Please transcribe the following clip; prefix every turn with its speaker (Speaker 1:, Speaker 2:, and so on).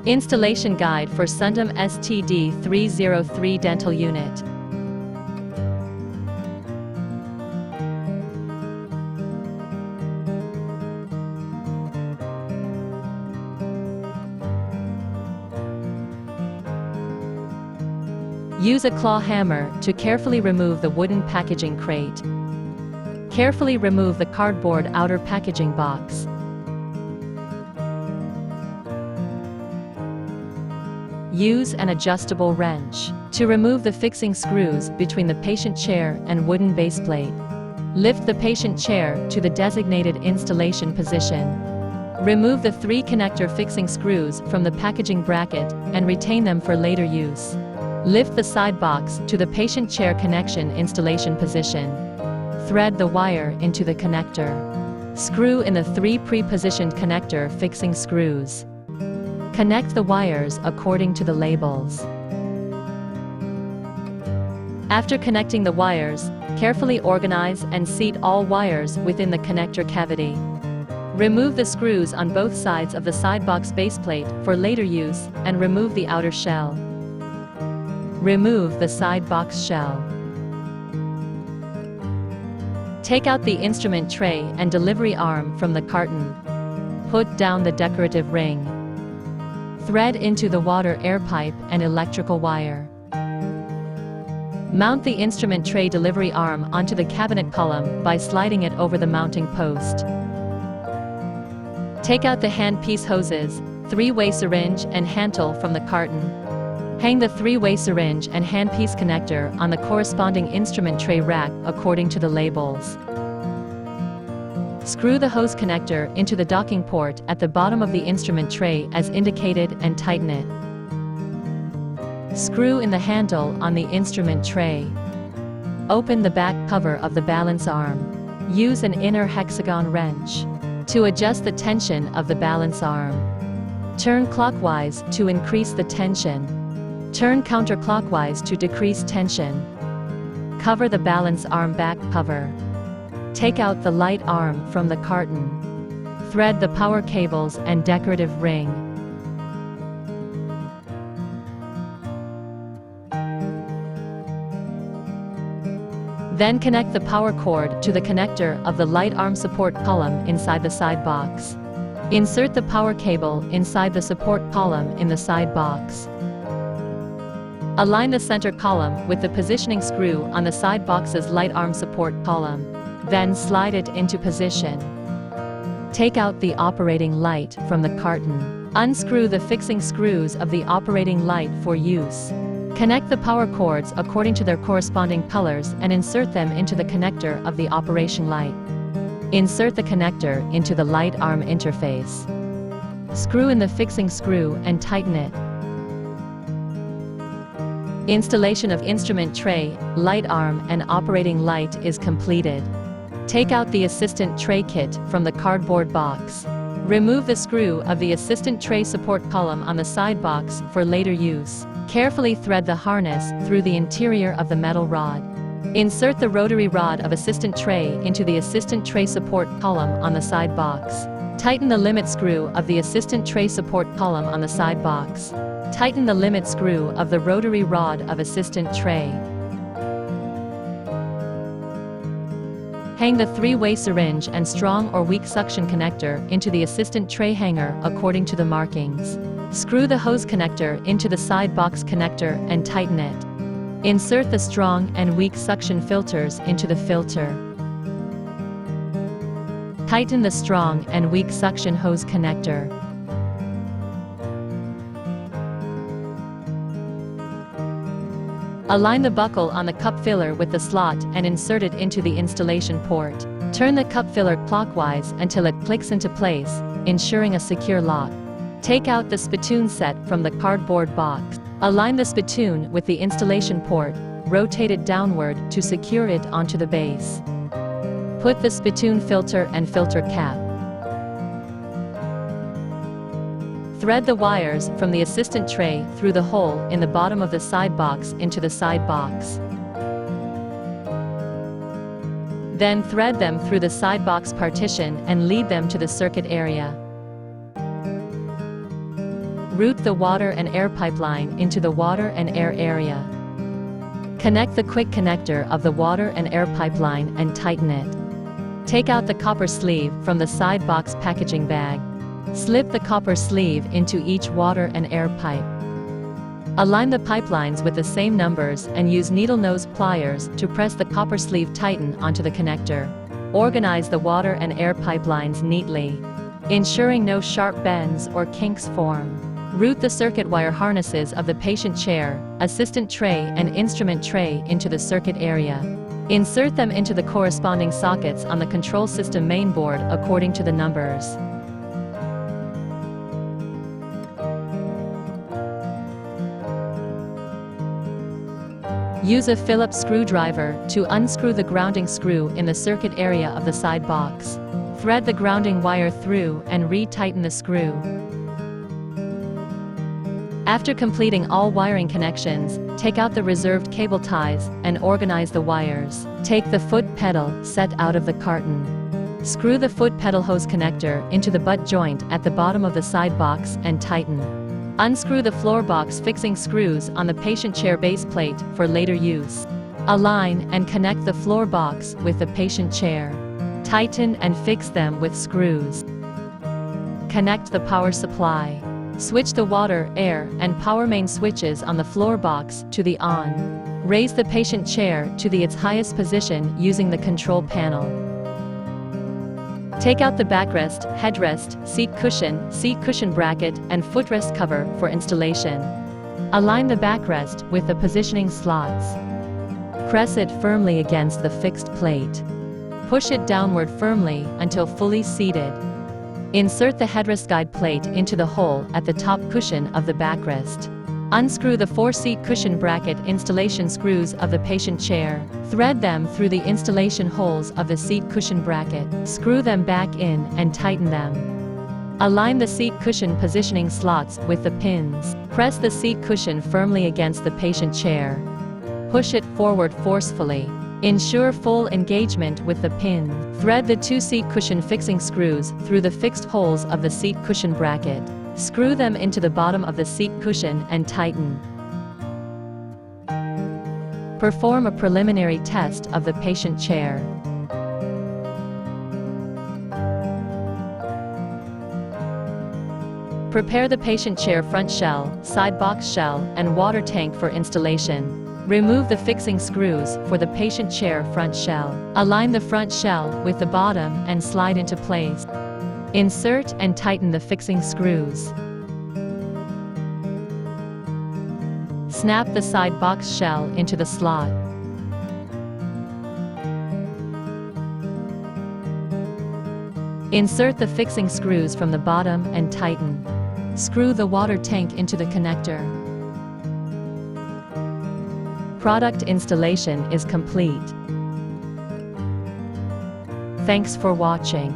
Speaker 1: Installation Guide for SUNTEM ST-D303 Dental Unit. Use a claw hammer to carefully remove the wooden packaging crate. Carefully remove the cardboard outer packaging box. Use an adjustable wrench to remove the fixing screws between the patient chair and wooden base plate. Lift the patient chair to the designated installation position. Remove the 3 connector fixing screws from the packaging bracket and retain them for later use. Lift the side box to the patient chair connection installation position. Thread the wire into the connector. Screw in the 3 pre-positioned connector fixing screws. Connect the wires according to the labels. After connecting the wires, carefully organize and seat all wires within the connector cavity. Remove the screws on both sides of the side box baseplate for later use and remove the outer shell. Remove the side box shell. Take out the instrument tray and delivery arm from the carton. Put down the decorative ring. Thread into the water air pipe and electrical wire. Mount the instrument tray delivery arm onto the cabinet column by sliding it over the mounting post. Take out the handpiece hoses, 3-way syringe and handle from the carton. Hang the 3-way syringe and handpiece connector on the corresponding instrument tray rack according to the labels. Screw the hose connector into the docking port at the bottom of the instrument tray as indicated and tighten it. Screw in the handle on the instrument tray. Open the back cover of the balance arm. Use an inner hexagon wrench to adjust the tension of the balance arm. Turn clockwise to increase the tension. Turn counterclockwise to decrease tension. Cover the balance arm back cover. Take out the light arm from the carton. Thread the power cables and decorative ring. Then connect the power cord to the connector of the light arm support column inside the side box. Insert the power cable inside the support column in the side box. Align the center column with the positioning screw on the side box's light arm support column. Then slide it into position. Take out the operating light from the carton. Unscrew the fixing screws of the operating light for use. Connect the power cords according to their corresponding colors and insert them into the connector of the operation light. Insert the connector into the light arm interface. Screw in the fixing screw and tighten it. Installation of instrument tray, light arm and operating light is completed. Take out the assistant tray kit from the cardboard box. Remove the screw of the assistant tray support column on the side box for later use. Carefully thread the harness through the interior of the metal rod. Insert the rotary rod of assistant tray into the assistant tray support column on the side box. Tighten the limit screw of the assistant tray support column on the side box. Tighten the limit screw of the rotary rod of assistant tray. Hang the 3-way syringe and strong or weak suction connector into the assistant tray hanger according to the markings. Screw the hose connector into the side box connector and tighten it. Insert the strong and weak suction filters into the filter. Tighten the strong and weak suction hose connector. Align the buckle on the cup filler with the slot and insert it into the installation port. Turn the cup filler clockwise until it clicks into place, ensuring a secure lock. Take out the spittoon set from the cardboard box. Align the spittoon with the installation port, rotate it downward to secure it onto the base. Put the spittoon filter and filter cap. Thread the wires from the assistant tray through the hole in the bottom of the side box into the side box. Then thread them through the side box partition and lead them to the circuit area. Route the water and air pipeline into the water and air area. Connect the quick connector of the water and air pipeline and tighten it. Take out the copper sleeve from the side box packaging bag. Slip the copper sleeve into each water and air pipe. Align the pipelines with the same numbers and use needle nose pliers to press the copper sleeve tighten onto the connector. Organize the water and air pipelines neatly, ensuring no sharp bends or kinks form. Route the circuit wire harnesses of the patient chair, assistant tray and instrument tray into the circuit area. Insert them into the corresponding sockets on the control system mainboard according to the numbers. Use a Phillips screwdriver to unscrew the grounding screw in the circuit area of the side box. Thread the grounding wire through and re-tighten the screw. After completing all wiring connections, take out the reserved cable ties and organize the wires. Take the foot pedal set out of the carton. Screw the foot pedal hose connector into the butt joint at the bottom of the side box and tighten. Unscrew the floor box fixing screws on the patient chair base plate for later use. Align and connect the floor box with the patient chair. Tighten and fix them with screws. Connect the power supply. Switch the water, air, and power main switches on the floor box to the on. Raise the patient chair to its highest position using the control panel. Take out the backrest, headrest, seat cushion bracket, and footrest cover for installation. Align the backrest with the positioning slots. Press it firmly against the fixed plate. Push it downward firmly until fully seated. Insert the headrest guide plate into the hole at the top cushion of the backrest. Unscrew the 4 seat cushion bracket installation screws of the patient chair. Thread them through the installation holes of the seat cushion bracket. Screw them back in and tighten them. Align the seat cushion positioning slots with the pins. Press the seat cushion firmly against the patient chair. Push it forward forcefully. Ensure full engagement with the pin. Thread the 2 seat cushion fixing screws through the fixed holes of the seat cushion bracket. Screw them into the bottom of the seat cushion and tighten. Perform a preliminary test of the patient chair. Prepare the patient chair front shell, side box shell, and water tank for installation. Remove the fixing screws for the patient chair front shell. Align the front shell with the bottom and slide into place. Insert and tighten the fixing screws. Snap the side box shell into the slot. Insert the fixing screws from the bottom and tighten. Screw the water tank into the connector. Product installation is complete. Thanks for watching.